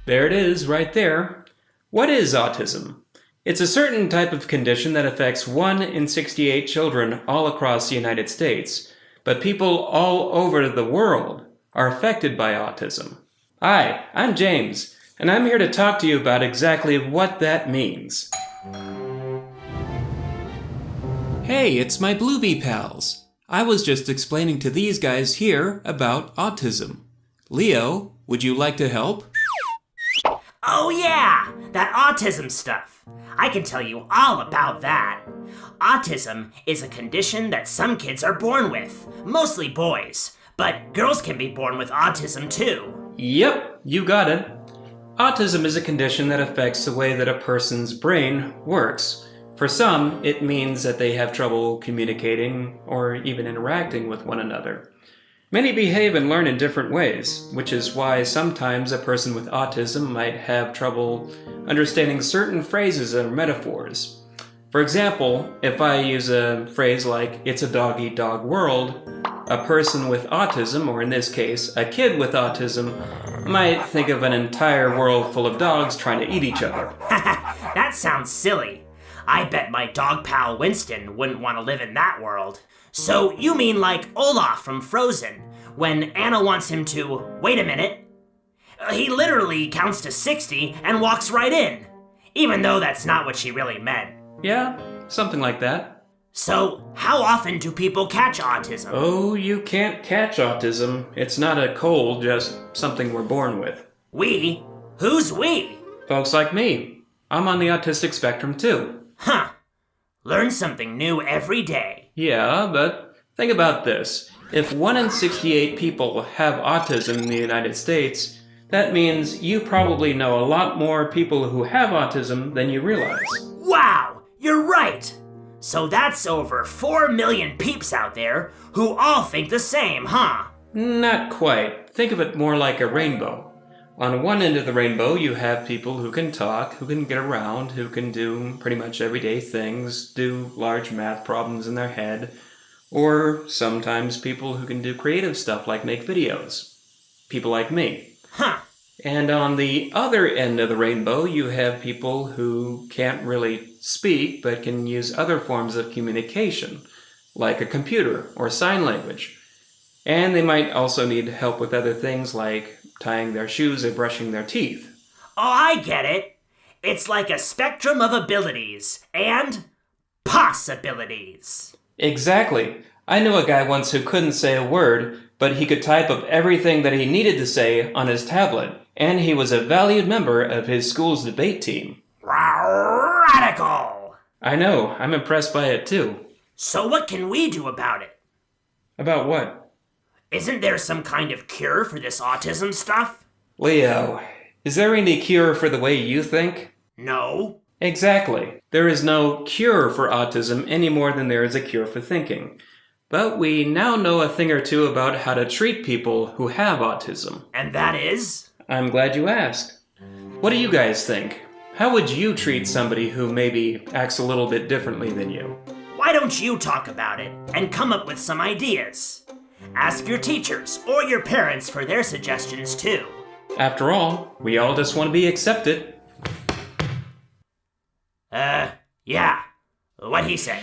There it is, right there. What is autism? It's a certain type of condition that affects 1 in 68 children all across the United States, but people all over the world are affected by autism. Hi, I'm James, and I'm here to talk to you about exactly what that means. Hey, it's my Bluebee Pals. I was just explaining to these guys here about autism. Leo, would you like to help? Oh yeah, that autism stuff. I can tell you all about that. Autism is a condition that some kids are born with, mostly boys, but girls can be born with autism too. Yep, you got it. Autism is a condition that affects the way that a person's brain works. For some, it means that they have trouble communicating or even interacting with one another. Many behave and learn in different ways, which is why sometimes a person with autism might have trouble understanding certain phrases or metaphors. For example, if I use a phrase like, "it's a dog-eat-dog world," a person with autism, or in this case, a kid with autism, might think of an entire world full of dogs trying to eat each other. That sounds silly. I bet my dog pal Winston wouldn't want to live in that world. So you mean like Olaf from Frozen, when Anna wants him to, wait a minute. He literally counts to 60 and walks right in, even though that's not what she really meant. Yeah, something like that. So how often do people catch autism? Oh, you can't catch autism. It's not a cold, just something we're born with. We? Who's we? Folks like me. I'm on the autistic spectrum too. Huh. Learn something new every day. Yeah, but think about this. If 1 in 68 people have autism in the United States, that means you probably know a lot more people who have autism than you realize. Wow, you're right. So that's over 4 million peeps out there who all think the same, huh? Not quite. Think of it more like a rainbow. On one end of the rainbow, you have people who can talk, who can get around, who can do pretty much everyday things, do large math problems in their head, or sometimes people who can do creative stuff like make videos. People like me. Huh. And on the other end of the rainbow, you have people who can't really speak, but can use other forms of communication, like a computer or sign language. And they might also need help with other things like tying their shoes or brushing their teeth. Oh, I get it. It's like a spectrum of abilities and possibilities. Exactly. I knew a guy once who couldn't say a word, but he could type up everything that he needed to say on his tablet, and he was a valued member of his school's debate team. Radical! I know, I'm impressed by it too. So what can we do about it? About what? Isn't there some kind of cure for this autism stuff? Leo, is there any cure for the way you think? No. Exactly. There is no cure for autism any more than there is a cure for thinking. But we now know a thing or two about how to treat people who have autism. And that is? I'm glad you asked. What do you guys think? How would you treat somebody who maybe acts a little bit differently than you? Why don't you talk about it and come up with some ideas? Ask your teachers or your parents for their suggestions too. After all, we all just want to be accepted. Yeah. What'd he say?